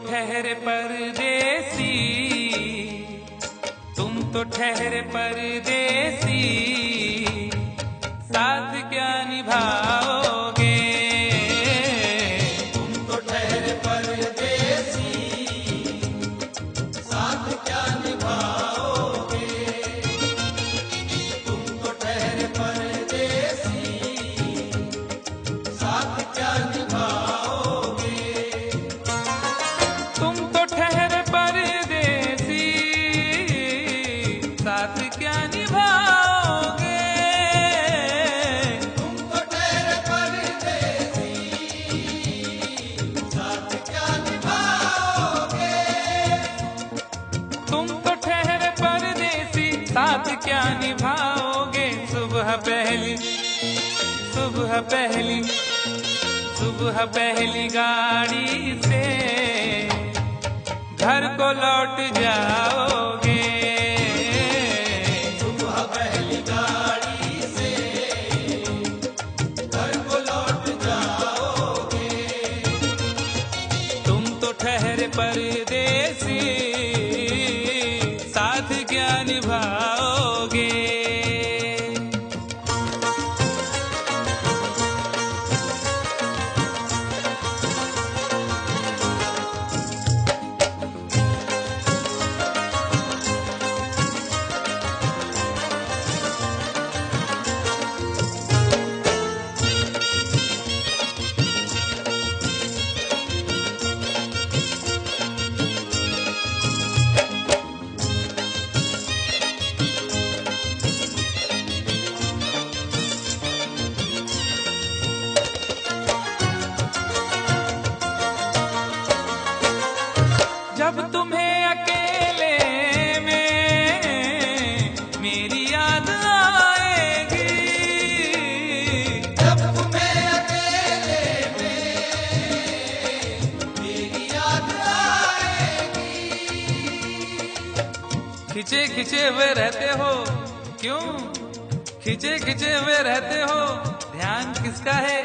ठहरे परदेसी, तुम तो ठहरे परदेसी, साथ क्या निभाओगे? तुम तो ठहरे परदेसी, साथ क्या निभाओगे? तुम तो ठहरे परदेसी, साथ क्या निभाओगे? तुम तो ठहरे परदेसी, साथ क्या निभाओगे? तुम तो ठहरे परदेसी, साथ क्या निभाओगे? तुम तो ठहरे परदेसी, साथ क्या निभाओगे? सुबह पहली गाड़ी से घर को लौट जाओगे। सुबह पहली गाड़ी से घर को लौट जाओगे। तुम तो ठहरे परदेसी, साथ क्या निभाओगे? जब तुम्हें अकेले में मेरी याद आएगी, जब तुम्हें अकेले में मेरी याद आएगी। खिंचे खिंचे हुए रहते हो क्यों? खिंचे खिंचे हुए रहते हो, ध्यान किसका है?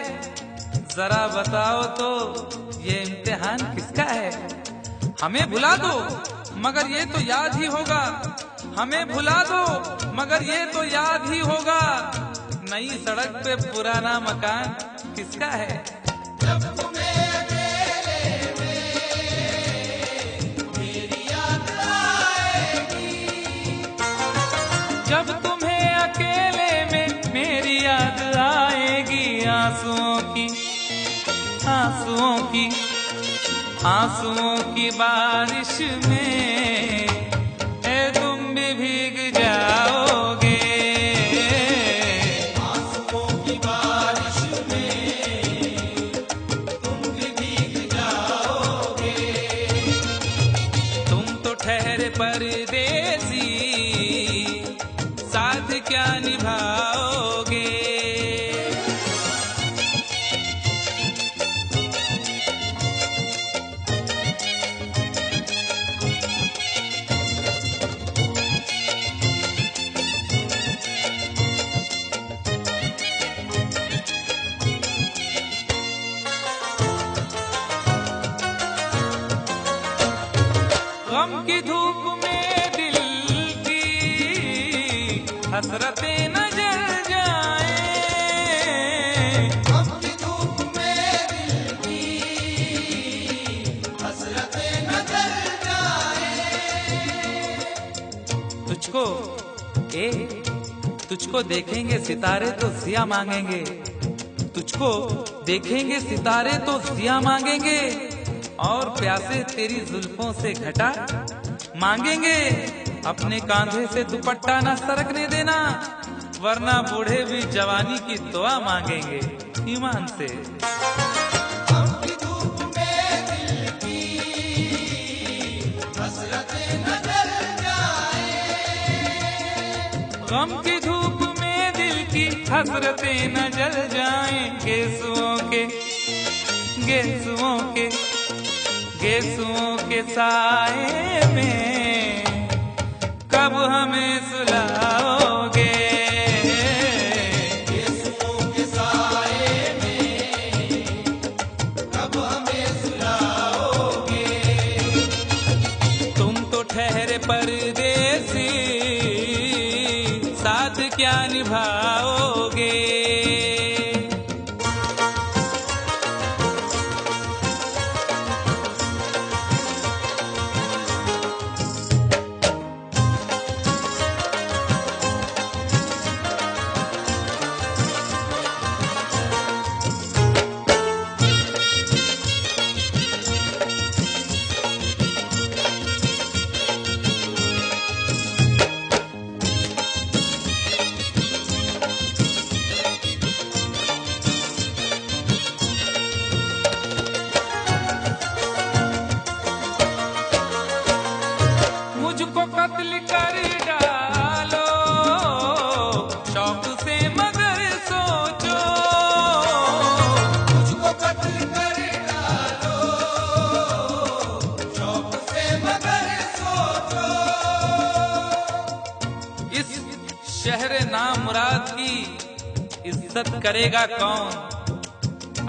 जरा बताओ तो, ये इम्तिहान किसका है? हमें भुला दो मगर ये तो याद ही होगा, हमें भुला दो मगर ये तो याद ही होगा। नई सड़क पे पुराना मकान किसका है? जब तुम्हें अकेले में मेरी याद आएगी। जब तुम्हें अकेले में मेरी याद आएगी, आंसुओं की बारिश में तुम भी भीग जाओगे। आंसुओं की बारिश में तुम भी भीग जाओगे। तुम तो ठहरे परदेसी, साथ क्या निभाओगे? गम की धूप में दिल की हसरतें न जल जाएं। गम की धूप में दिल की हसरतें न जल जाएं। तुझको देखेंगे सितारे तो जिया मांगेंगे, तुझको देखेंगे सितारे तो जिया मांगेंगे, और प्यासे तेरी जुल्फों से घटा मांगेंगे। अपने कांधे से दुपट्टा न सरकने देना, वरना बूढ़े भी जवानी की दुआ मांगेंगे ईमान से। गम की धूप में दिल की हसरतें न जल जाएं। गम की धूप में दिल की हसरतें न जल जाएं। गेसुओं के साए में कब हमें सुलाओगे? गेसुओं के साए में कब हमें सुलाओगे? शहर नामुराद की इज्जत करेगा कौन?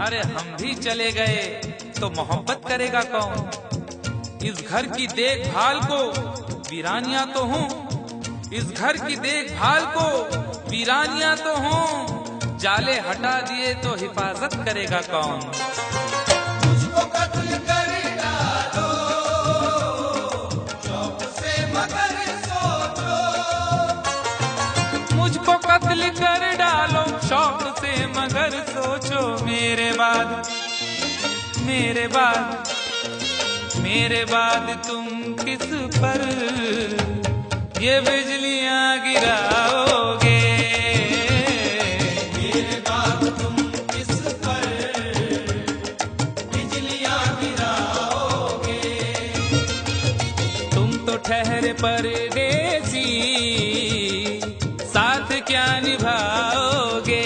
अरे हम भी चले गए तो मोहब्बत करेगा कौन? इस घर की देखभाल को वीरानियां तो हूँ, इस घर की देखभाल को वीरानियां तो हूँ, जाले हटा दिए तो हिफाजत करेगा कौन? मुझको कत्ल कर डालो शौक से मगर सोचो, मुझको कत्ल कर डालो शौक से मगर सोचो, मेरे बाद मेरे बाद मेरे बाद तुम किस पर ये बिजलियां गिराओगे? मेरे बाद तुम किस पर बिजलियां गिराओगे? तुम तो ठहरे परदेसी, साथ क्या निभाओगे?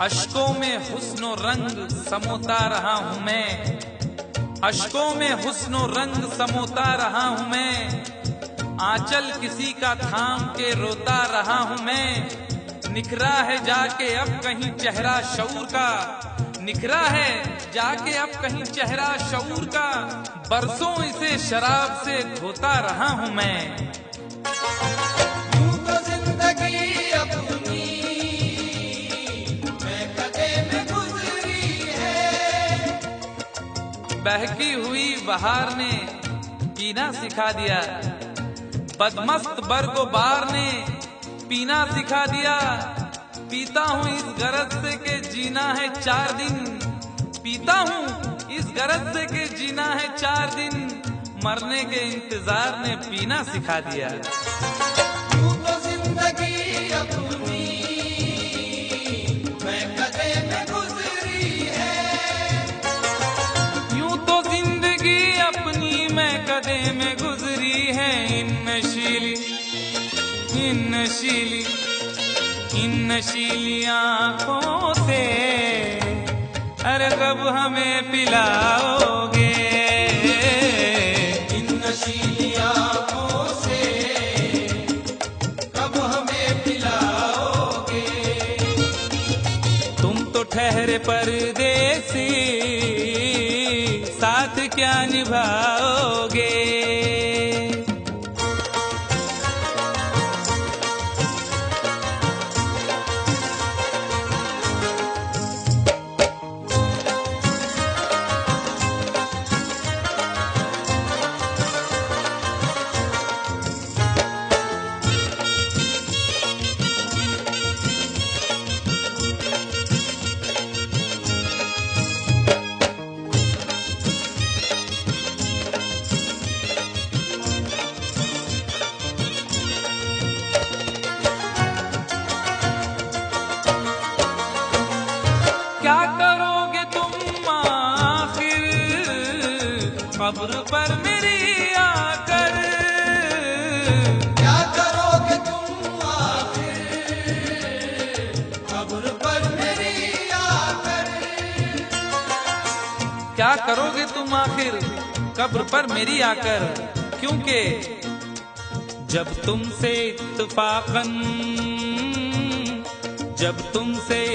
अश्कों में हुस्नो रंग समोता रहा हूँ मैं, अश्कों में हुस्नो रंग समोता रहा हूँ मैं, आंचल किसी का थाम के रोता रहा हूँ मैं। निखरा है जाके अब कहीं चेहरा शऊर का, निखरा है जाके अब कहीं चेहरा शऊर का, बरसों इसे शराब से धोता रहा हूँ मैं। यूं तो जिंदगी अपनी बहकी हुई बहार ने पीना सिखा दिया, बदमस्त बरगो बार ने पीना सिखा दिया। पीता हूँ इस गरज से के जीना है 4 दिन, पीता हूँ इस गरज से के जीना है 4 दिन, मरने के इंतजार ने पीना सिखा दिया। यूं तो जिंदगी अपनी मैं कदे में गुजरी है, यूं तो जिंदगी अपनी मैं कदे में गुजरी है। इन नशीली आंखों से अरे कब हमें पिलाओगे? इन नशीली आंखों से कब हमें पिलाओगे? तुम तो ठहरे परदेसी, साथ क्या निभाओगे? क्या करोगे तुम आखिर कब्र पर मेरी आकर? क्या करोगे तुम आखिर कब्र पर मेरी आकर? क्या करोगे तुम आखिर कब्र पर मेरी आकर? क्योंकि जब तुमसे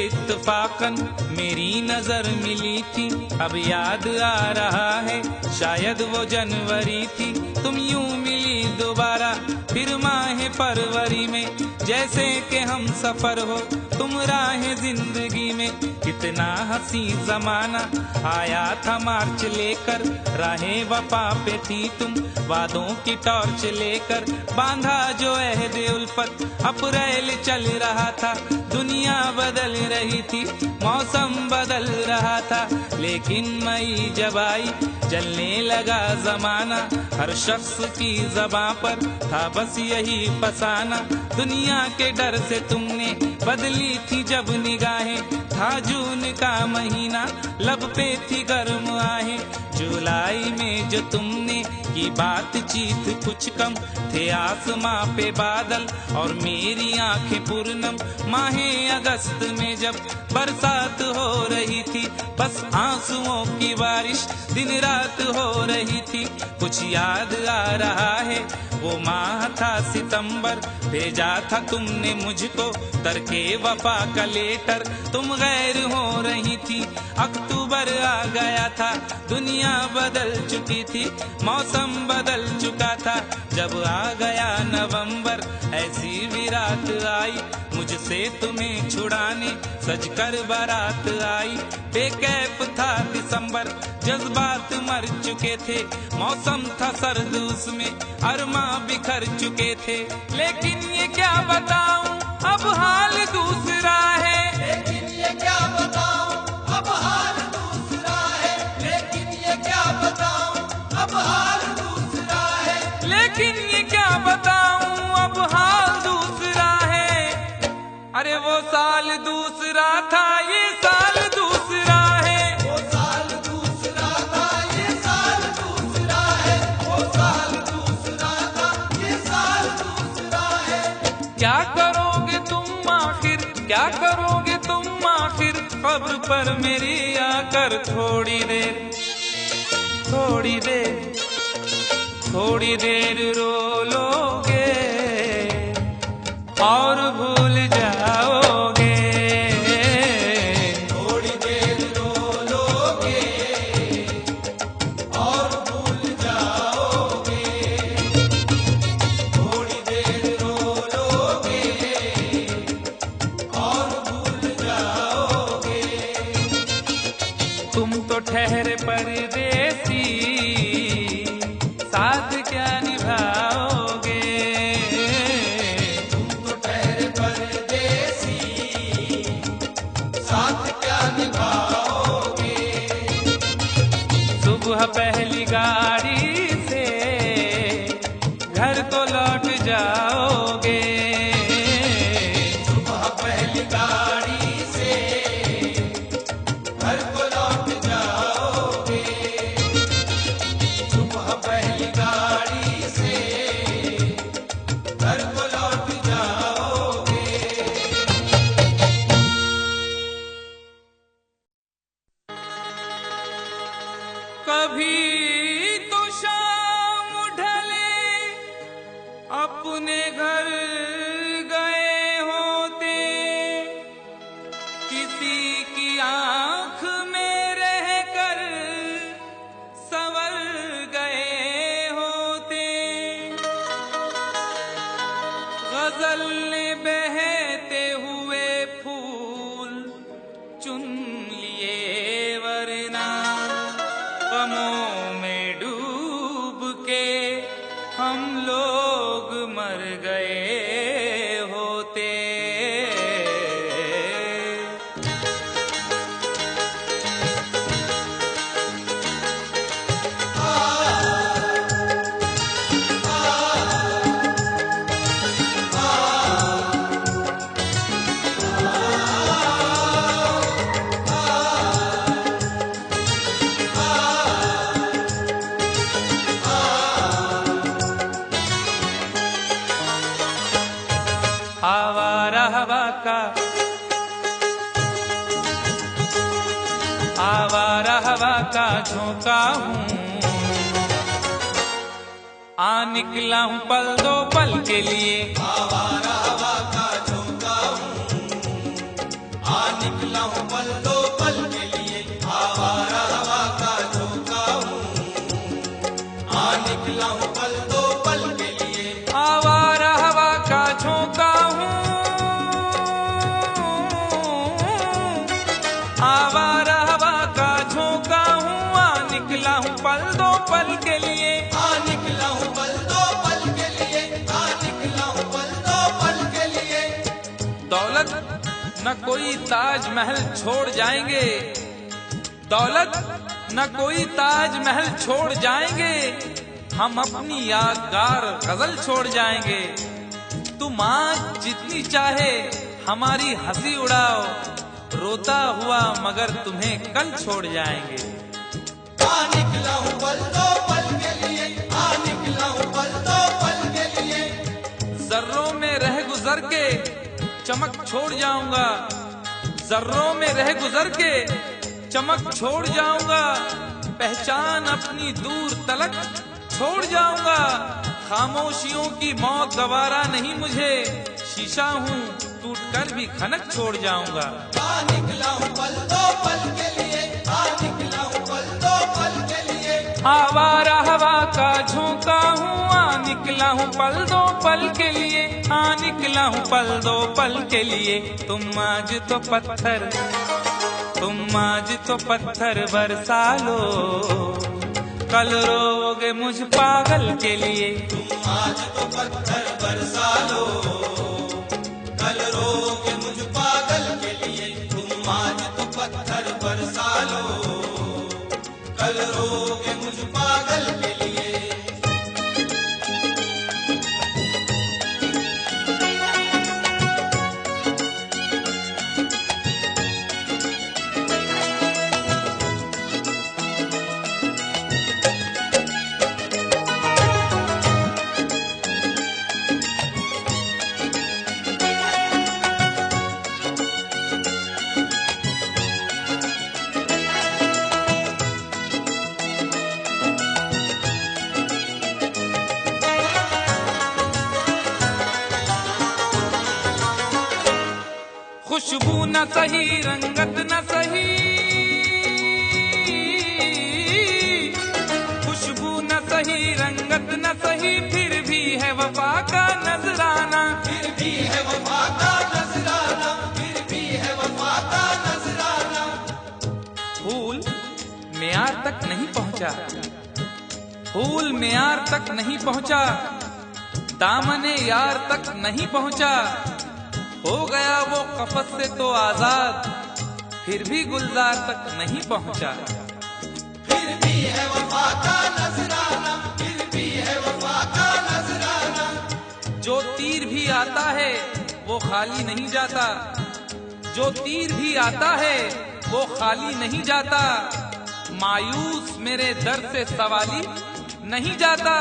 इत्तफाकन मेरी नजर मिली थी, अब याद आ रहा है शायद वो जनवरी थी। तुम यूं मिली दोबारा फिर माह फरवरी में, जैसे कि हम सफर हो तुम राह जिंदगी में। कितना हंसी जमाना आया था मार्च लेकर, राहे वफा पे थी तुम वादों की टॉर्च लेकर। बांधा जो अहद उल्फत अप्रैल चल रहा था, दुनिया बदल रही थी, मौसम बदल रहा था, लेकिन मई जब आई जलने लगा जमाना। हर शख्स की ज़बां पर था बस यही फसाना। दुनिया के डर से तुमने बदली थी जब निगाहें, था जून का महीना लब पे थी गर्म आहें। जुलाई में जो तुमने की बातचीत कुछ कम थे, आसमां पे बादल और मेरी आंखें पूर्णम। माहे अगस्त में जब बरसात हो रही थी, बस आंसुओं की बारिश दिन रात हो रही थी। कुछ याद आ रहा है वो माह था सितंबर, भेजा था तुमने मुझको तरके वफा का लेटर। तुम गैर हो रही थी, अक्टूबर आ गया था, दुनिया बदल चुकी थी, मौसम बदल चुका था। जब आ गया नवंबर ऐसी भी रात आई, मुझसे तुम्हें छुड़ाने सजकर बारात आई। बेकैफ था दिसंबर, जज्बात मर चुके थे, मौसम था सर्द उसमें अरमा बिखर चुके थे। लेकिन ये क्या बताऊं अब हाल दूसरा है, लेकिन ये क्या बताऊं अब हाल दूसरा है, लेकिन ये क्या बताऊं अब हाल दूसरा है, लेकिन ये क्या बताऊं अब हाल दूसरा है। अरे वो साल दूसरा था, ये साल दूसरा है, वो साल दूसरा था, ये साल दूसरा है, वो साल दूसरा था, ये साल दूसरा है। क्या करोगे तुम आखिर, क्या करोगे तुम आखिर, कब्र पर मेरी आकर थोड़ी देर, थोड़ी देर, थोड़ी देर रो लोगे और भूल जाओगे। थोड़ी देर रो लोगे और भूल जाओगे, थोड़ी देर रो लोगे और भूल जाओगे। तुम तो ठहरे परदेसी, साथ क्या निभाओगे। तुम तो ठहरे परदेसी, साथ क्या निभाओगे। सुबह पहली गाड़ी से घर को लौट जाओगे। सुबह पहली गाड़ी से घर को लौट जाओगे, सुबह पहली गाड़ी से घर को लौट जाओगे। कभी तो शाम ढले अपने घर गए होते, किसी की आंख में रहकर संवर गए होते। गजल ने बहते हुए फूल चुन लिए, वरना गमों में डूब के हम लोग मर गए होते। आवारा हवा का, आवारा हवा का झोंका हूँ, आ निकला हूँ पल दो पल के लिए। आवारा हवा का झोंका हूँ, आ निकला हूँ पल दो पल के लिए। आवारा हवा का झोंका हूँ, आ निकला हूँ पल दो पल के लिए। आवारा हवा का झोंका हूँ, आवारा हवा का झोंका हूँ, आ निकला हूँ पल दो पल के लिए। आ निकला हूँ पल दो पल के लिए, आ निकला हूँ पल दो पल के लिए। दौलत न कोई ताजमहल छोड़ जाएंगे, दौलत न कोई ताजमहल छोड़ जाएंगे, हम अपनी यादगार गजल छोड़ जाएंगे। तुम आज जितनी चाहे हमारी हंसी उड़ाओ, रोता हुआ मगर तुम्हें कल छोड़ जाएंगे। आ निकला हूँ पल दो पल के लिए, आ निकला हूँ पल दो पल के लिए। जर्रों में रह गुजर के चमक छोड़ जाऊंगा, जर्रों में रह गुजर के चमक छोड़ जाऊंगा, पहचान अपनी दूर तलक छोड़ जाऊंगा। खामोशियों की मौत गवारा नहीं मुझे, शीशा हूँ टूट कर भी खनक छोड़ जाऊंगा। आ निकला हूँ पल दो पल के लिए, आ निकला हूँ पल दो पल के लिए। आवारा हवा का झोंका हूँ, आ निकला हूँ पल दो पल के लिए, आ निकला हूँ पल दो पल के लिए। तुम आज तो पत्थर, तुम आज तो पत्थर बरसा लो, कल रोगे मुझ पागल के लिए। तुम आज तो पत्थर बरसा लो, कल रोगे मुझ पागल के लिए। तुम आज तो पत्थर बरसा लो, कल रोगे मुझ पागल के लिए। खुशबू न सही, रंगत न सही, खुशबू न सही, रंगत न सही, फिर भी है वफा का नजराना, फिर भी है वफा का नजराना, फिर भी है वफा का नजराना। फूल मेयार तक नहीं पहुंचा, फूल मेयार तक नहीं पहुंचा, दामने यार तक नहीं पहुंचा, हो गया वो कफस से तो आजाद, फिर भी गुलजार तक नहीं पहुंचा। फिर भी है वफा का नजराना, फिर भी है वफा का नजराना। जो तीर भी आता है वो खाली नहीं जाता, जो तीर भी आता है वो खाली नहीं जाता, मायूस मेरे दर से सवाली नहीं जाता।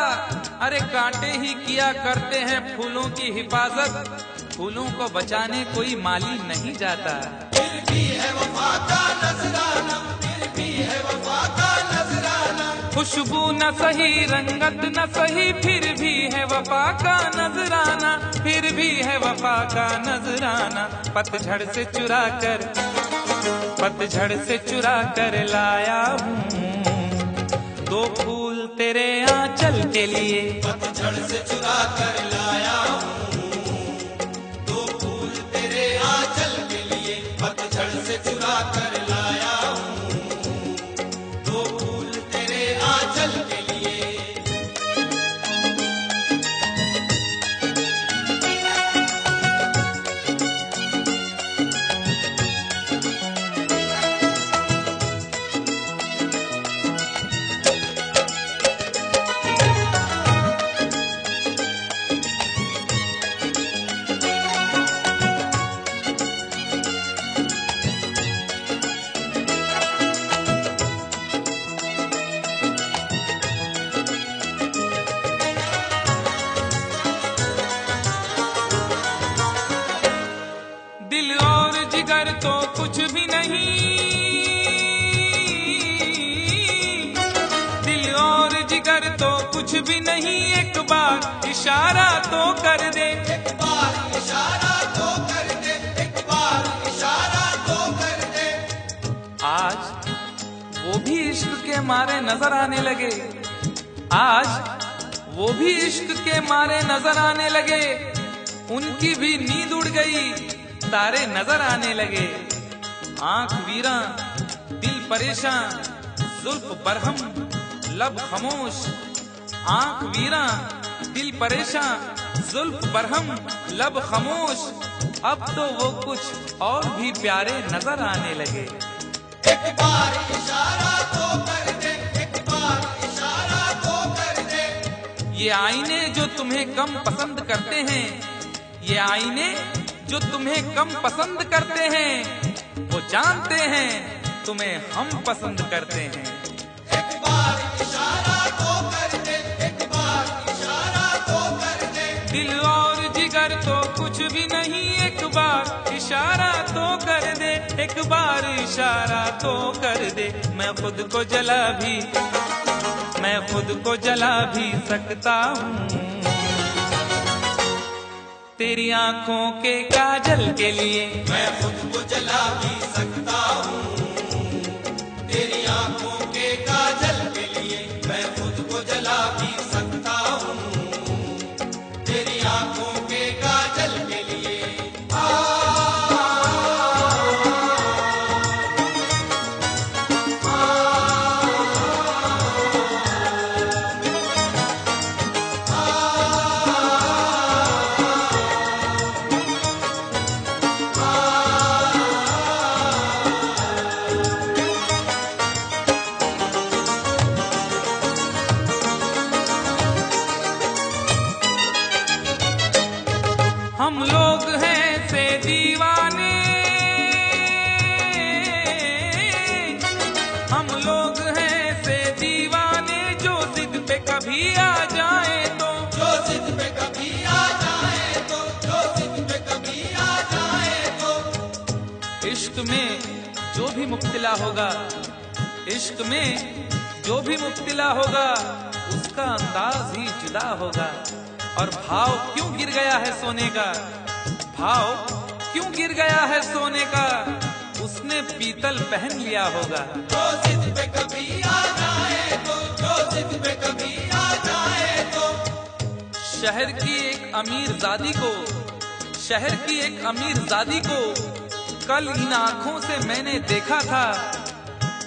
अरे कांटे ही किया करते हैं फूलों की हिफाजत, फूलों को बचाने कोई माली नहीं जाता। फिर भी है वफा का नजराना, फिर भी है वफा का नजराना। खुशबू न सही, रंगत न सही, फिर भी है वफा का नजराना, फिर भी है वफा का नजराना। पतझड़ से चुरा कर, पतझड़ से चुरा कर लाया हूँ दो फूल तेरे आंचल के लिए। पतझड़ से चुरा कर लाया हूँ दो फूल तेरे आंचल के लिए। पतझड़ से चुरा कर लाया हूँ दो फूल तेरे आंचल के लिए। दिल और जिगर तो कुछ भी नहीं, दिल और जिगर तो कुछ भी नहीं, एक बार इशारा तो कर दे, एक बार इशारा तो कर दे, एक बार इशारा तो कर दे। आज वो भी इश्क के मारे नजर आने लगे, आज वो भी इश्क के मारे नजर आने लगे, उनकी भी नींद उड़ गई, तारे नजर आने लगे। आंख वीरा दिल परेशान, जुल्फ बरहम लब खामोश, आंख वीरा दिल परेशान, जुल्फ बरहम लब खामोश, अब तो वो कुछ और भी प्यारे नजर आने लगे। एक बार इशारा तो कर दे, एक बार इशारा तो कर दे। ये आईने जो तुम्हें कम पसंद करते हैं, ये आईने जो तुम्हें कम पसंद करते हैं, वो जानते हैं तुम्हें हम पसंद करते हैं। एक बार इशारा तो कर दे, एक बार इशारा तो कर दे। दिल और जिगर तो कुछ भी नहीं, एक बार इशारा तो कर दे, एक बार इशारा तो कर दे। मैं खुद को जला भी सकता हूँ तेरी आंखों के काजल के लिए। मैं खुद को जला भी सकता हूँ तेरी आंखों के काजल के लिए। मैं खुद को जला भी सकता हूँ तेरी आंखों के काजल के लिए। हम लोग हैं से दीवाने, हम लोग हैं से दीवाने, जो जिद पे कभी आ जाए तो, जो जिद पे कभी आ जाए तो, जो जिद पे कभी आ जाए तो। इश्क में जो भी मुब्तला होगा, इश्क में जो भी मुब्तला होगा, उसका अंदाज ही जुदा होगा। और भाव क्यों गिर गया है सोने का, भाव क्यों गिर गया है सोने का, उसने पीतल पहन लिया होगा। जो जिद पे कभी आ जाए तो, जो जिद पे कभी आ जाए तो। शहर की एक अमीरजादी को, शहर की एक अमीरजादी को कल इन आंखों से मैंने देखा था।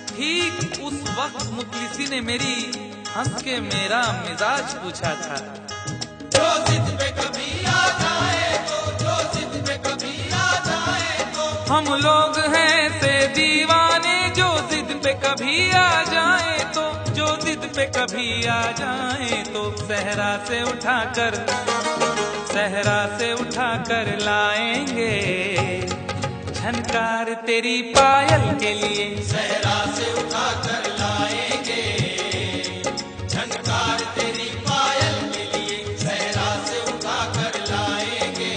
ठीक उस वक्त मुखलिसी ने मेरी हंस के मेरा मिजाज पूछा था। जो जिद पे कभी आ जाए तो, जो जिद पे कभी आ जाए तो। हम लोग हैं से दीवाने, जो जिद पे कभी आ जाए तो, जो जिद पे कभी आ जाए तो। सहरा से उठाकर लाएंगे झनकार तेरी पायल के लिए। सहरा से उठाकर लाएंगे झनकार तेरी पायल के लिए। सहरा से उठाकर लाएंगे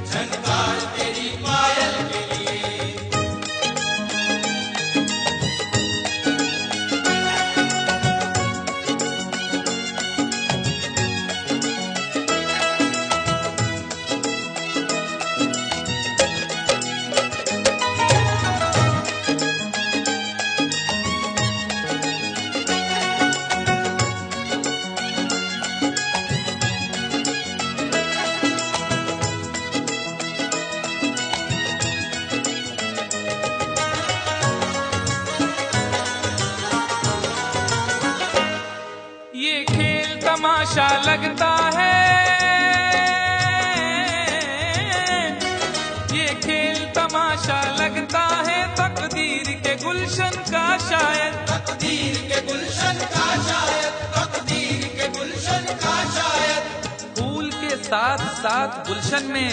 झनकार तेरी पायल के लिए। ये खेल तमाशा लगता है, ये खेल तमाशा लगता है, तकदीर के गुलशन का शायद। तकदीर के गुलशन का शायद, तकदीर के गुलशन का शायद। फूल के साथ साथ गुलशन में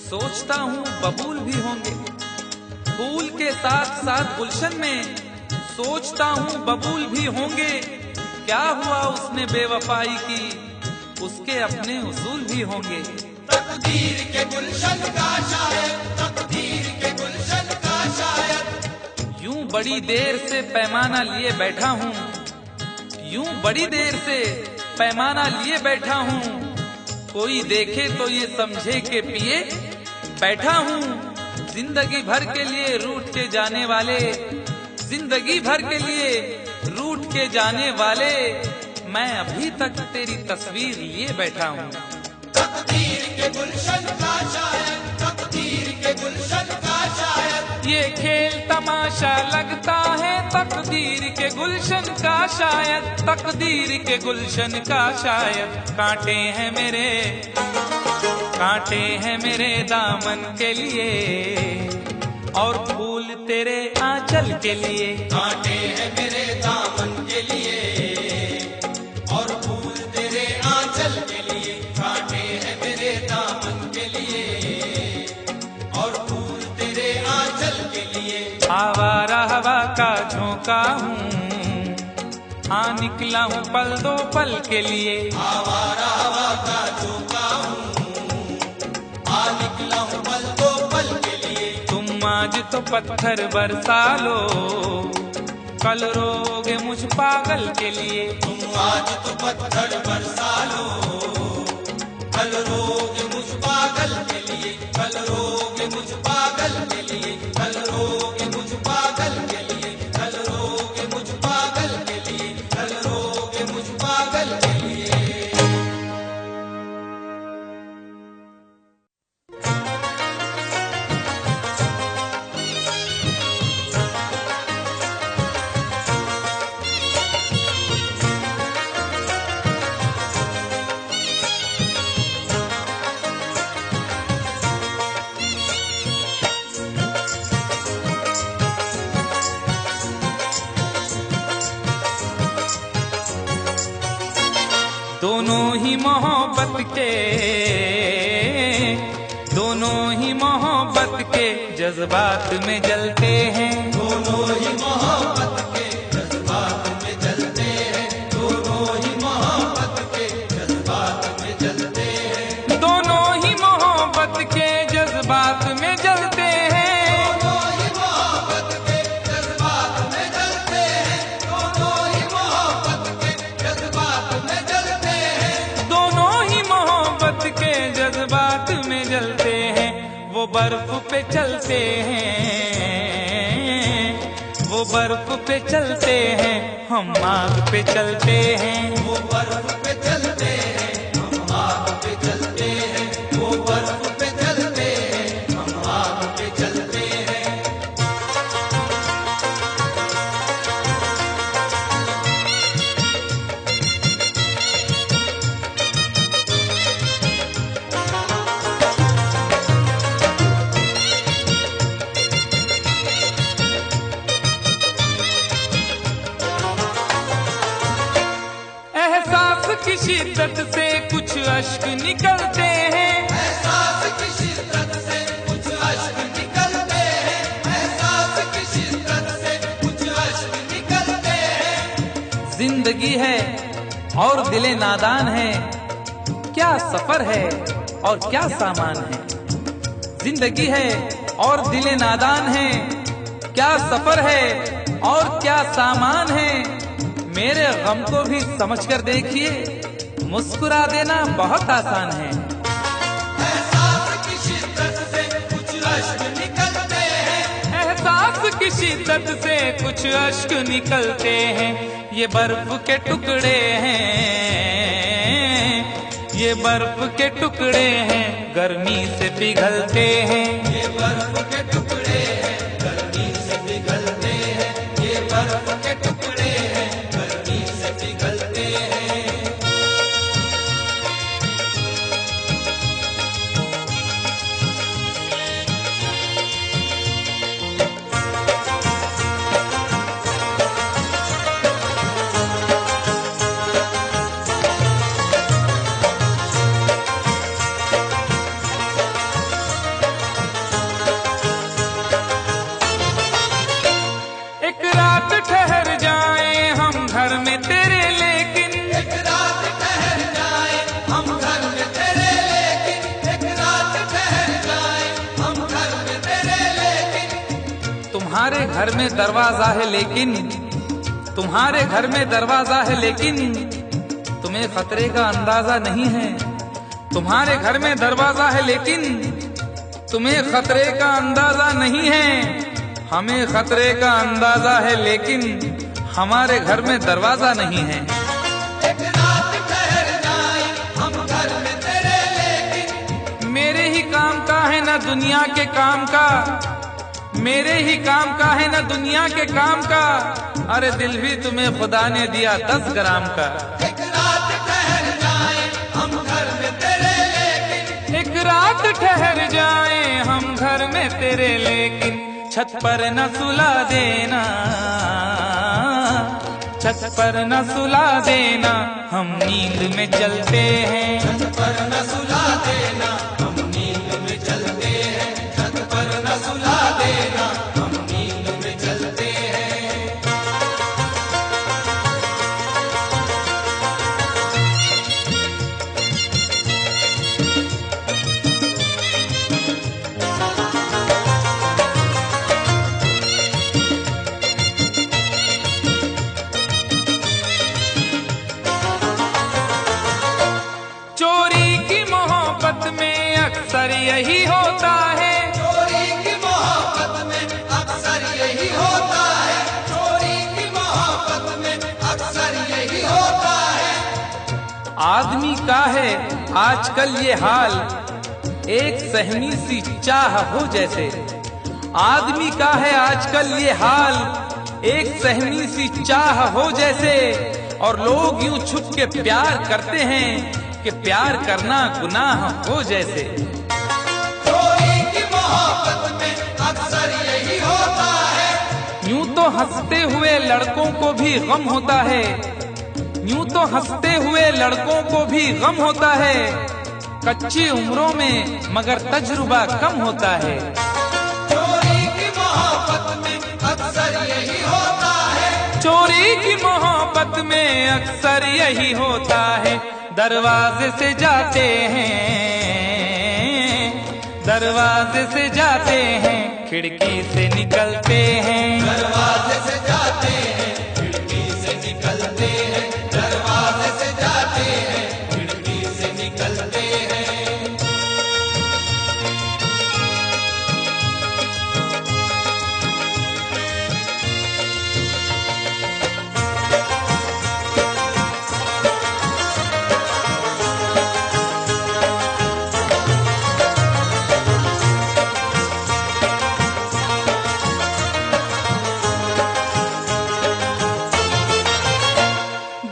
सोचता हूँ बबूल भी होंगे। फूल के साथ साथ गुलशन में सोचता हूँ बबूल भी होंगे। क्या हुआ उसने बेवफाई की, उसके अपने उसूल भी होंगे। तकदीर के गुलशन का शायद, तकदीर के गुलशन का शायद। यूं बड़ी देर से पैमाना लिए बैठा हूँ, यूं बड़ी देर से पैमाना लिए बैठा हूँ। कोई देखे तो ये समझे के पिए बैठा हूँ। जिंदगी भर के लिए रूठ के जाने वाले, जिंदगी भर के लिए रूठ के जाने वाले, मैं अभी तक तेरी तस्वीर लिए बैठा हूँ। तकदीर के गुलशन का शायद, तकदीर के गुलशन का शायद। ये खेल तमाशा लगता है, तकदीर के गुलशन का शायद, तकदीर के गुलशन का शायद। कांटे हैं मेरे कांटे हैं मेरे दामन के लिए और फूल तेरे आंचल के लिए। कांटे हैं मेरे दामन के लिए और फूल तेरे आंचल के लिए। कांटे हैं मेरे दामन के लिए और फूल तेरे आंचल के लिए। आवारा हवा का झोंका हूँ, हाँ निकला हूँ पल दो पल के लिए। आवारा हवा का झोंका हूँ, हाँ निकला हूँ पल दो पल के लिए। तुम आज तो पत्थर बरसा लो, कल रोगे मुझ पागल के लिए। तुम आज तो पत्थर बरसा लो, कल रोगे मुझ पागल के लिए। कल रोगे मुझ पागल के लिए। कल रोगे मुझ पागल के लिए। कल रोगे मुझ पागल के लिए। कल रोगे मुझ पागल के लिए। दोनों ही मोहब्बत के जज्बात में जलते हैं। दोनों ही मोहब्बत के जज्बात में जलते हैं। दोनों ही मोहब्बत के जज्बात में जलते हैं। दोनों ही मोहब्बत के जज्बात में जलते हैं। दोनों ही मोहब्बत के जज्बात में जलते हैं। दोनों ही मोहब्बत के जज्बात में जलते हैं। दोनों ही मोहब्बत के जज्बात में जलते हैं। वो बर्फ पे चलते हैं, वो बर्फ पे चलते हैं, हम आग पे चलते हैं। वो बर्फ पे चलते हैं, हम आग पे चलते हैं। वो बर्फ पे चलते हैं, हम आग पे चलते हैं। एहसास की शिद्दत से कुछ अश्क निकलते हैं। एहसास की शिद्दत से कुछ अश्क निकलते हैं। एहसास की शिद्दत से कुछ अश्क निकलते हैं। जिंदगी है और दिले नादान है, क्या सफर है और क्या सामान है। जिंदगी है और दिले नादान है, क्या सफर है और क्या सामान है। मेरे गम को भी समझकर देखिए, मुस्कुरा देना बहुत आसान है। एहसास की शिद्दत से कुछ अश्क निकलते हैं। एहसास की शिद्दत से कुछ अश्क निकलते हैं। ये बर्फ के टुकड़े हैं, ये बर्फ के टुकड़े हैं, गर्मी से पिघलते हैं। ये बर्फ के टुकड़े हैं, गर्मी से पिघलते हैं। ये बर्फ के टुकड़े हैं, गर्मी से पिघलते हैं। एक रात ठहर जाए हम घर में तेरे, लेकिन एक रात ठहर जाए हम घर में तेरे, लेकिन एक रात ठहर जाए हम घर में तेरे, लेकिन तुम्हारे घर में दरवाजा है, लेकिन तुम्हारे घर में दरवाजा है, लेकिन तुम्हें खतरे का अंदाजा नहीं है। तुम्हारे घर में दरवाजा है, लेकिन तुम्हें खतरे का अंदाजा नहीं है। हमें खतरे का अंदाजा है, लेकिन हमारे घर में दरवाजा नहीं है। एक रात ठहर जाए हम घर में तेरे, लेकिन मेरे ही काम का है ना दुनिया के काम का, मेरे ही काम का है ना दुनिया के काम का। अरे दिल भी तुम्हें खुदा ने दिया 10 ग्राम का। एक रात ठहर जाए हम घर में तेरे, लेकिन एक रात ठहर जाए हम घर में तेरे, लेकिन छत पर न सुला देना, छत पर न सुला देना, हम नींद में चलते हैं। छत पर न सुला देना, हम नींद में चलते हैं। छत पर न सुला देना, हम नींद में चलते हैं। चोरी की मोहब्बत में अक्सर यही होता है, चोरी की मोहब्बत में अक्सर यही होता है। चोरी की मोहब्बत में अक्सर यही होता है। आदमी का है आजकल ये हाल, एक सहमी सी चाह हो जैसे। आदमी का है आजकल ये हाल, एक सहमी सी चाह हो जैसे। और लोग यूं छुप के प्यार करते हैं कि प्यार करना गुनाह हो जैसे। चोरी की मोहब्बत में अक्सर यही होता है। यूं तो हंसते हुए लड़कों को भी गम होता है, यूं तो हंसते हुए लड़कों को भी गम होता है। कच्ची उम्रों में मगर तजुर्बा कम होता है। चोरी की मोहब्बत में अक्सर यही होता है। चोरी की मोहब्बत में अक्सर यही होता है। दरवाजे से जाते हैं, दरवाजे से जाते हैं, खिड़की से निकलते हैं। दरवाजे से जाते हैं, खिड़की से निकलते हैं। दरवाजे से जाते हैं, खिड़की से निकलते हैं।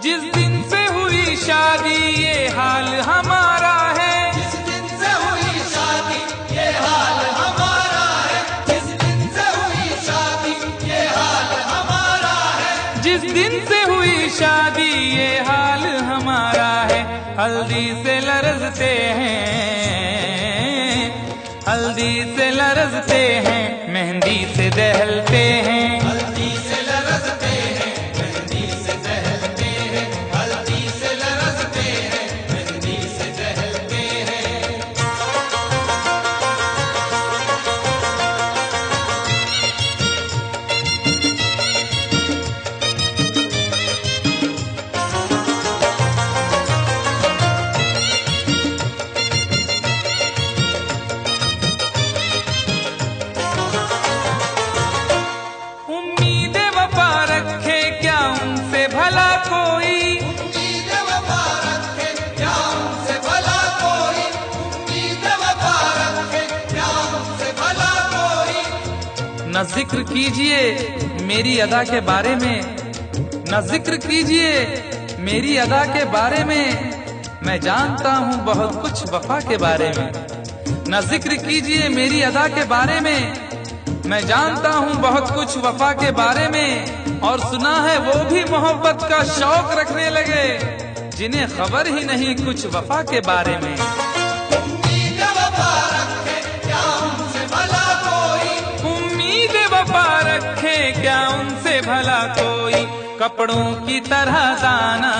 जिस दिन से हुई शादी ये हाल हमारा है, जिस दिन से हुई शादी ये हाल हमारा है। जिस दिन से हुई शादी ये हाल हमारा है। जिस दिन से हुई शादी ये हाल हमारा है। हल्दी से लरजते हैं, हल्दी से लरजते हैं, मेहंदी से दहलते हैं। हल्दी से लरजते हैं, मेहंदी से दहलते हैं। हल्दी से लरजते हैं, मेहंदी से दहलते हैं। उम्मीद वफा रखे क्या उनसे भला कोई, उम्मीद वफा रखे क्या उनसे भला कोई। उम्मीद वफा रखे क्या उनसे भला कोई। न जिक्र कीजिए मेरी अदा के बारे में, न जिक्र कीजिए मेरी अदा के बारे में। मैं जानता हूँ बहुत कुछ वफा के बारे में। न जिक्र कीजिए मेरी अदा के बारे में, मैं जानता हूँ बहुत कुछ वफा के बारे में। और सुना है वो भी मोहब्बत का शौक रखने लगे, जिन्हें खबर ही नहीं कुछ वफा के बारे में। उम्मीद वफा रखे क्या उनसे भला कोई। उम्मीद वफा रखे क्या उनसे भला कोई। कपड़ों की तरह दाना,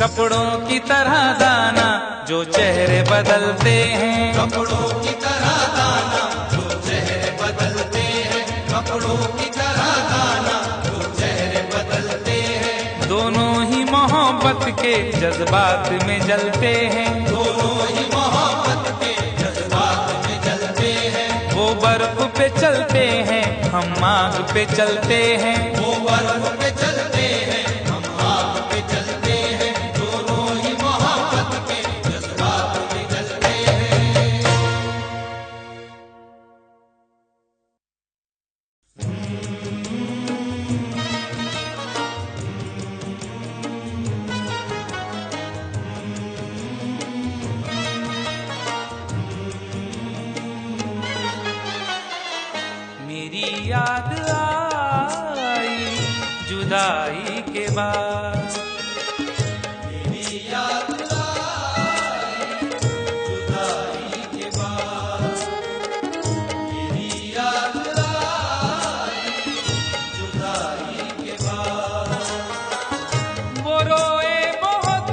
कपड़ों की तरह दाना, जो चेहरे बदलते हैं। कपड़ों की तरह दाना, जो चेहरे बदलते हैं। कपड़ों की तरह दाना, जो चेहरे बदलते हैं। दोनों ही मोहब्बत के जज्बात में जलते हैं। दोनों ही मोहब्बत के जज्बात में जलते हैं। वो बर्फ पे चलते हैं, हम आग पे चलते हैं। वो बर्फ पे चलते हैं, हम आग पे चलते हैं। दोनों ही मोहब्बत के जज्बात में जलते हैं। जुदाई के बाद। तेरी याद आई जुदाई के बाद, तेरी याद आई जुदाई के बाद। वो रोए बहुत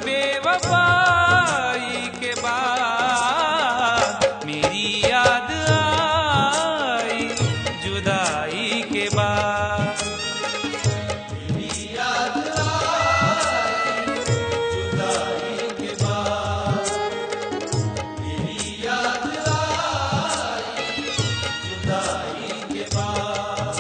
बेवफाई के बाद, मेरी याद आई जुदाई के बाद। तेरी याद आई जुदाई के बाद, तेरी याद आई जुदाई के बाद।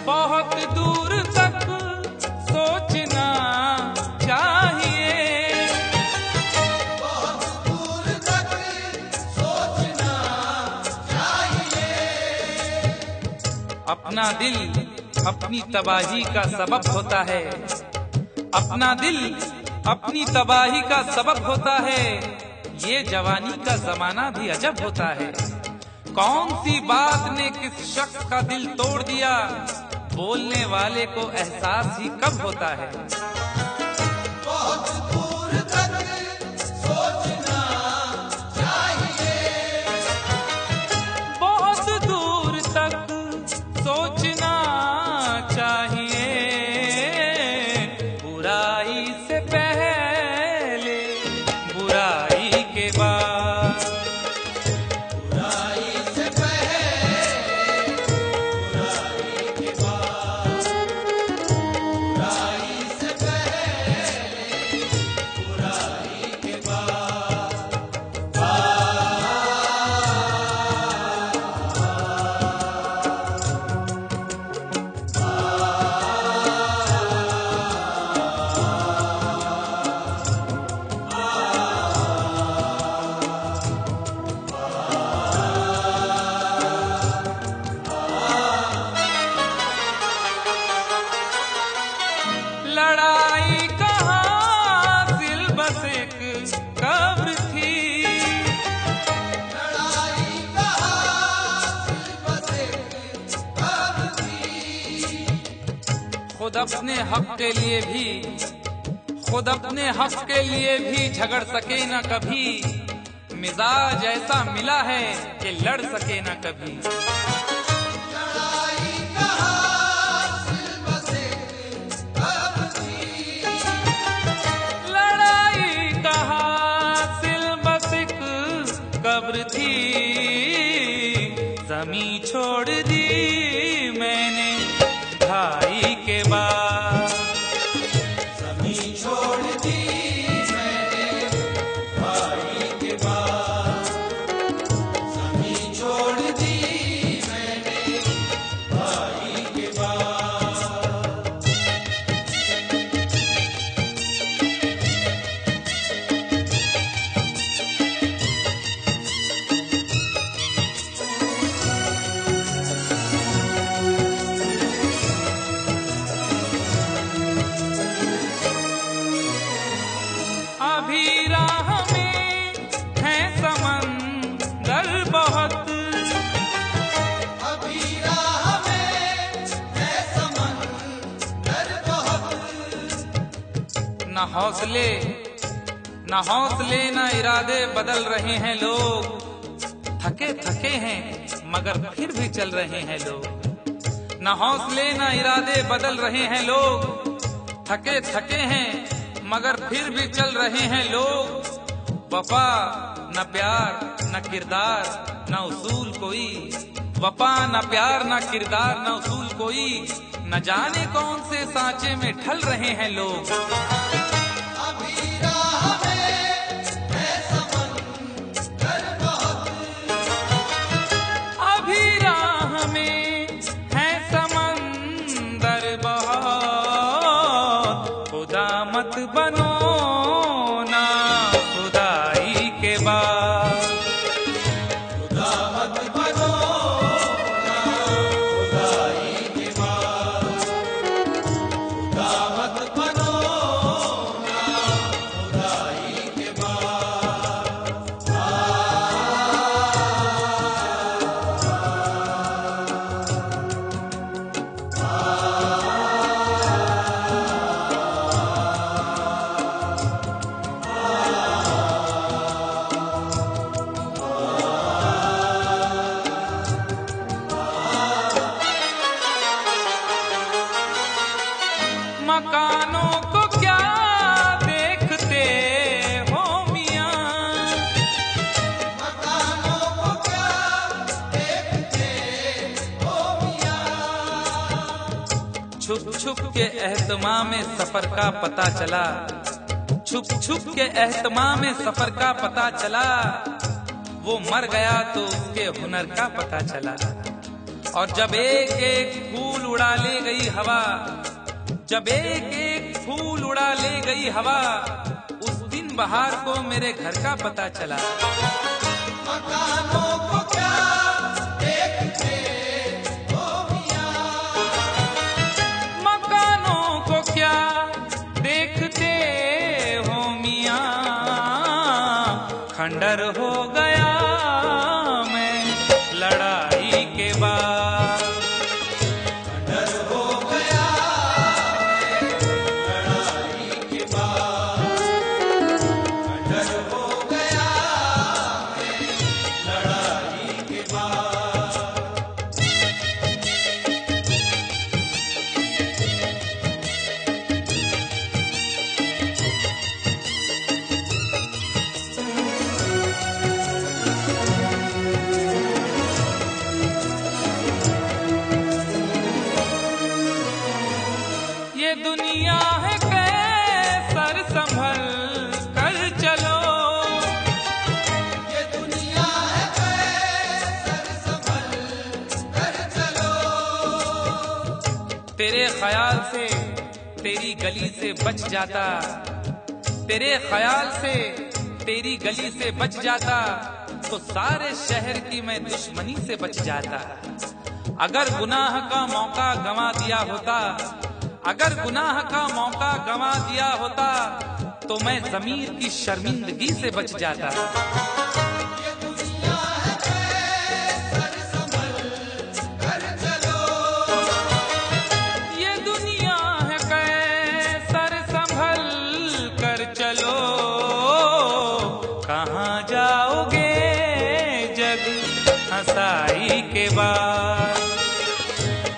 बहुत दूर तक सोचना चाहिए, बहुत दूर तक सोचना चाहिए। अपना दिल अपनी तबाही का सबब होता है, अपना दिल अपनी तबाही का सबब होता है। ये जवानी का जमाना भी अजब होता है। कौन सी बात ने किस शख्स का दिल तोड़ दिया, बोलने वाले को एहसास ही कब होता है। बहुत दूर तक सोचना चाहिए, बहुत दूर तक सोचना चाहिए। बुराई से पहले बुराई के बाद, बुराई से पहले बुराई के बाद, बुराई से पहले बुराई के बाद। लड़ाई कहाँ दिल बस एक कब्र थी, लड़ाई कहाँ बस एक कब्र थी। खुद अपने हक के लिए भी, खुद अपने हक के लिए भी झगड़ सके न कभी। मिजाज ऐसा मिला है कि लड़ सके न कभी। लड़ाई कहाँ बस एक कब्र थी, लड़ाई कहाँ सिल बस एक कब्र थी। जमी छोड़ दी मैंने भाई के बाद, जमीन छोड़ दी मैंने भाई के बाद, जमीन छोड़ दी मैंने भाई के बाद। अभी राह में है समंदर बहुत, अभी राह में है समंदर बहुत। न हौसले न इरादे बदल रहे हैं लोग। थके थके हैं मगर फिर भी चल रहे हैं लोग। न हौसले न इरादे बदल रहे हैं लोग। थके थके हैं मगर फिर भी चल रहे हैं लोग। वफा न प्यार न किरदार न उसूल कोई, वफा न प्यार न किरदार न उसूल कोई। न जाने कौन से सांचे में ढल रहे हैं लोग। अभी राह में है समंदर बहुत, अभी राह में है समंदर बहुत। खुदा मत बनो ना खुदाई के बाद, खुदा मत बनो के एहतमाम में सफर का पता चला, छुप छुप के एहतमाम में सफर का पता चला। वो मर गया तो उसके हुनर का पता चला। और जब एक एक फूल उड़ा ले गई हवा, जब एक एक फूल उड़ा ले गई हवा, उस दिन बहार को मेरे घर का पता चला। मकानों को क्या देखते हो मियां, मकानों को क्या देखते हो मियां, खंडर हो गया मैं लड़ाई के बाद, खंडर हो गया मैं लड़ाई के बाद, खंडर हो गया मैं लड़ाई के बाद। ये दुनिया है कैसर संभल कर चलो, ये दुनिया है कैसर संभल कर चलो, तेरे ख्याल से तेरी गली से बच जाता, तेरे ख्याल से तेरी गली से बच जाता, तो सारे शहर की मैं दुश्मनी से बच जाता। अगर गुनाह का मौका गंवा दिया होता, अगर गुनाह का मौका गंवा दिया होता, तो मैं ज़मीर की शर्मिंदगी से बच जाता। ये दुनिया है कैसर संभल कर चलो, ये दुनिया है कैसर संभल कर चलो, कहाँ जाओगे जग हंसाई के बाद,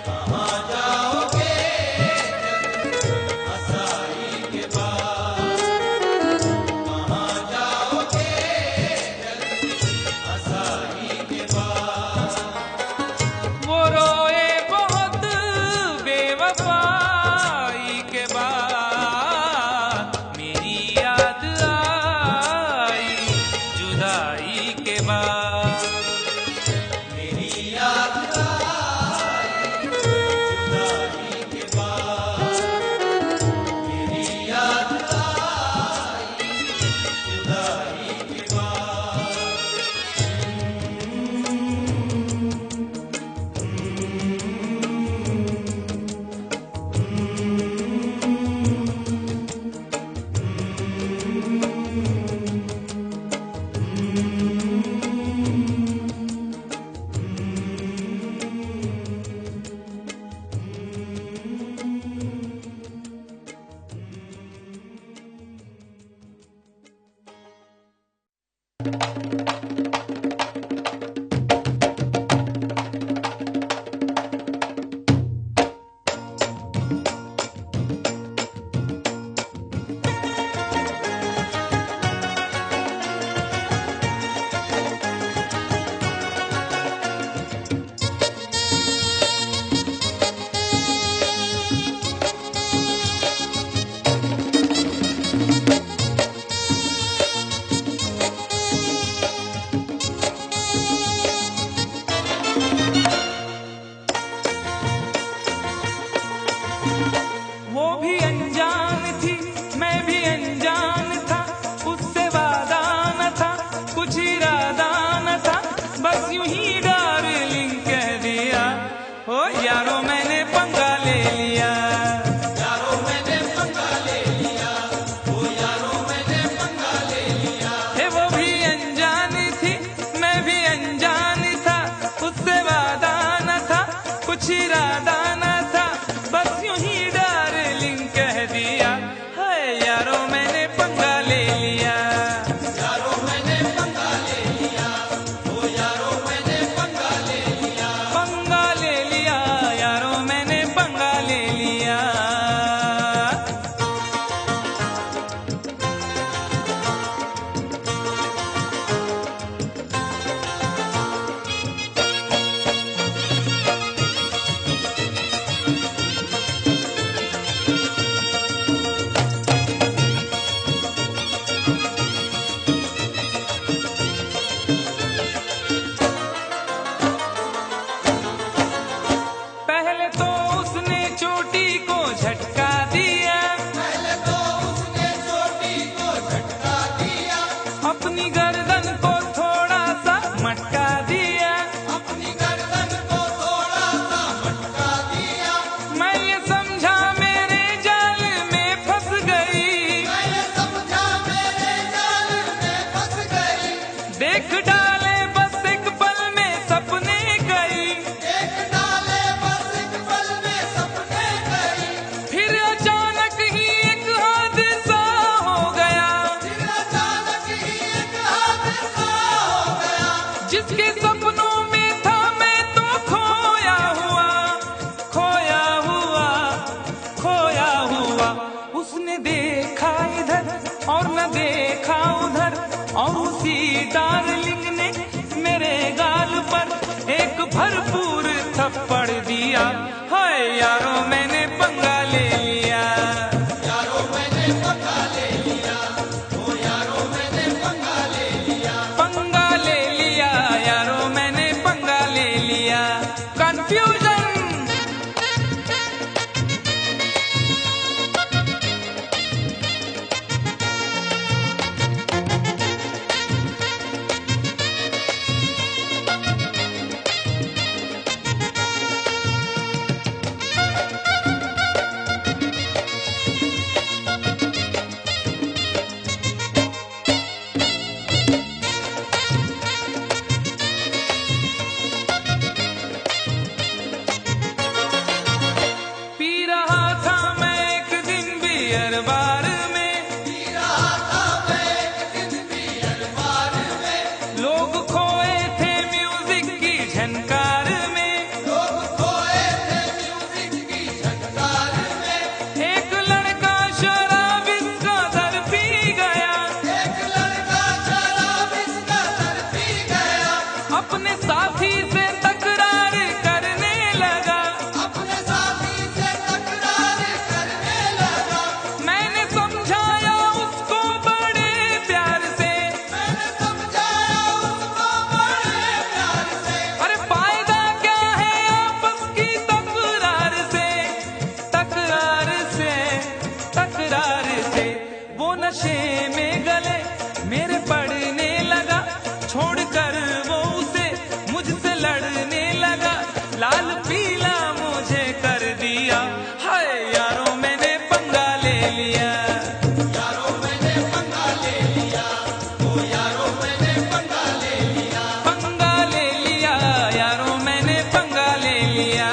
कहाँ जाओगे जग हंसाई के बाद, कहाँ जाओगे जग हंसाई के बाद। वो रोए बहुत बेवफाई के बाद, मेरी याद आई जुदाई के बाद, मेरी याद आई जुदाई के बाद, मेरी याद आई जुदाई के बाद। देखा इधर और न देखा उधर, और उसी डार्लिंग ने मेरे गाल पर एक भरपूर थप्पड़ दिया। हाय यारो मैंने पंगा ले लिया, यारो मैंने पंगा ले लिया, ओ यारो मैंने पंगा ले लिया, पंगा ले लिया यारो मैंने पंगा ले लिया। कंफ्यूजन बार में, पी रहा था मैं एक दिन बियर बार में, लोग खोए थे म्यूजिक की झनकार में, लोग खोए थे म्यूजिक की झनकार में, एक लड़का शराब इसका दर पी गया, एक लड़का शराब इसका सर पी गया, अपने साथी से तकरार करने लगा, अपने साथी से तकरार करने लगा, मैंने समझाया उसको बड़े प्यार से, मैंने समझाया उसको बड़े प्यार से, अरे फायदा क्या है आपस की तकरार से, तकरार से, तकरार से। वो नशे में गले मेरे पड़ने लगा, छोड़कर वो उसे मुझसे लड़ने लगा, लाल पीला मुझे कर दिया। हाय यारो मैंने पंगा ले लिया, यारो मैंने पंगा ले लिया, ओ यारो मैंने पंगा ले लिया, पंगा ले लिया यारो मैंने पंगा ले लिया।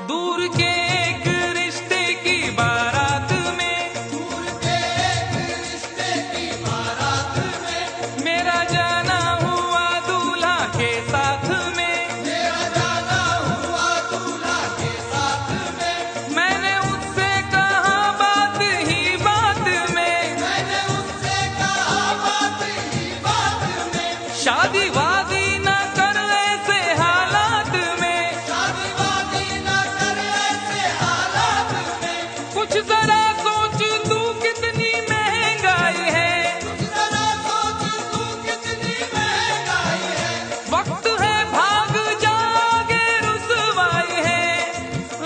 दूर के एक रिश्ते की बारात में, दूर के एक रिश्ते की बारात में, मेरा जाना हुआ दूल्हा के साथ में, मेरा जाना हुआ दूल्हा के साथ में, मैंने उससे कहा बात ही बात में, मैंने उससे कहा बात ही बात में, शादी वादी न कर ऐसे हालात में, शादी वादी न कर ऐसे हालात में, कुछ जरा सोच तू कितनी महंगाई है, कुछ जरा सोच तू कितनी महंगाई है, वक्त है भाग जागे, रुसवाई है,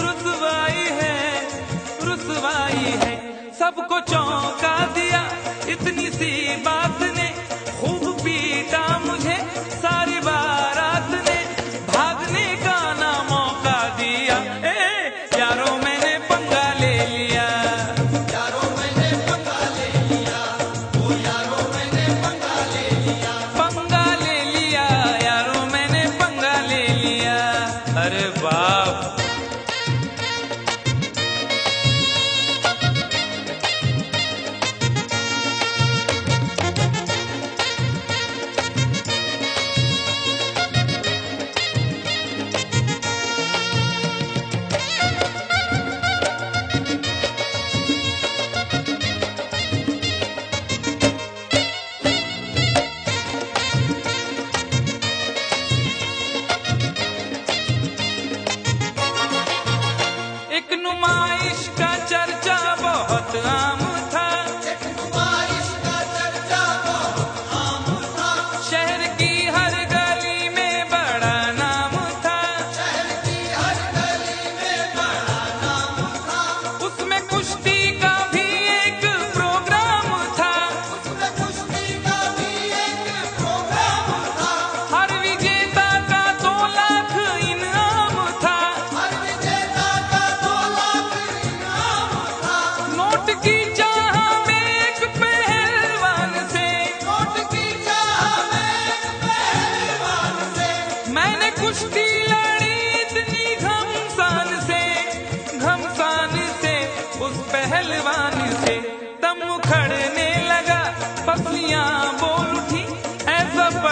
रुसवाई है, रुसवाई है। सबको चौंका दिया इतनी सी बात ने, खूब पीटा मुझे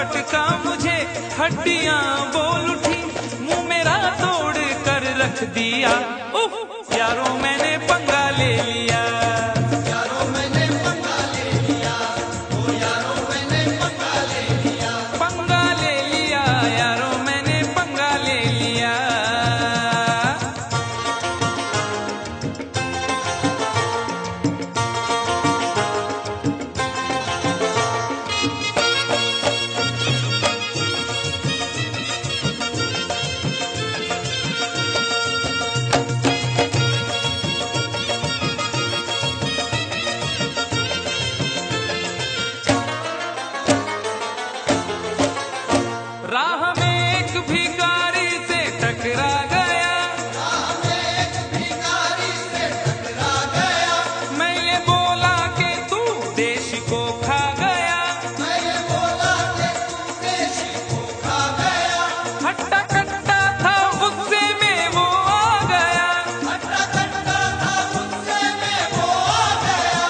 पटका मुझे, हड्डियां बोल उठी, मुंह मेरा तोड़ कर रख दिया। उफ, यारों मैंने पंगा ले लिया। यारों मैंने पंगा ले लिया, ओ यारों मैंने पंगा ले लिया। पंगा ले लिया, यारों मैंने पंगा ले लिया। राह में एक भिखारी से टकरा गया, राह में एक भिखारी से टकरा गया। मैं ये बोला कि तू देश को खा गया। मैं ये बोला कि तू देश को खा गया। हट्टा कट्टा था गुस्से में वो आ गया, हट्टा कट्टा था गुस्से में वो आ गया।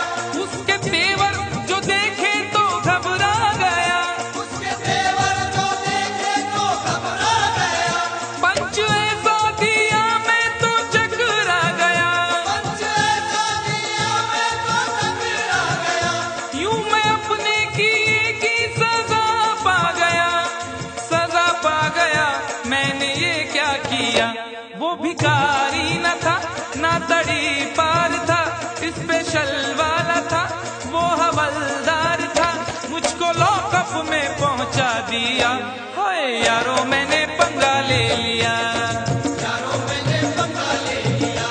उसके तेवर जो देखे तो घबरा गया। उसके तेवर जो देखे तो घबरा गया। पंच ऐसा दिया मैं तो चकरा गया। पंच ऐसा दिया मैं तो टकरा गया। यूं मैं अपने किए की सजा पा गया, सजा पा गया। मैंने ये क्या किया? वो भिखारी न था, ना तड़ी पार था, स्पेशल वाला था, वो हवलदार था, मुझको लॉकअप में पहुंचा दिया। हाय यारों मैंने पंगा ले लिया। यारों मैंने पंगा ले लिया,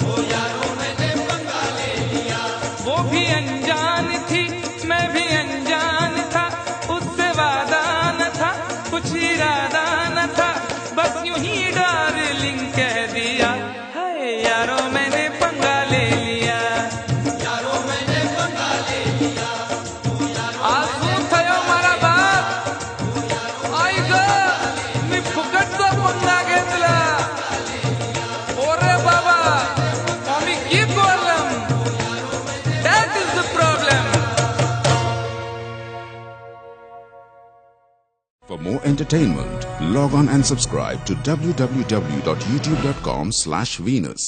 ओ यारों मैंने पंगा ले लिया। वो भी अनजान थी, मैं भी अनजान था, उससे वादा न था, कुछ इरादा न था, बस यूं ही डार्लिंग कह दिया। हाय यारों मैंने पंगा ले लिया। यारों मैंने पंगा ले लिया, ओ यारों आज શું થયો મારા બાપ? આઈ ગો, मी फुकटचा पंगा घेतला. ओरे बाबा, आम्ही की problem? That is the problem. For more entertainment, log on and subscribe to www.youtube.com/Venus.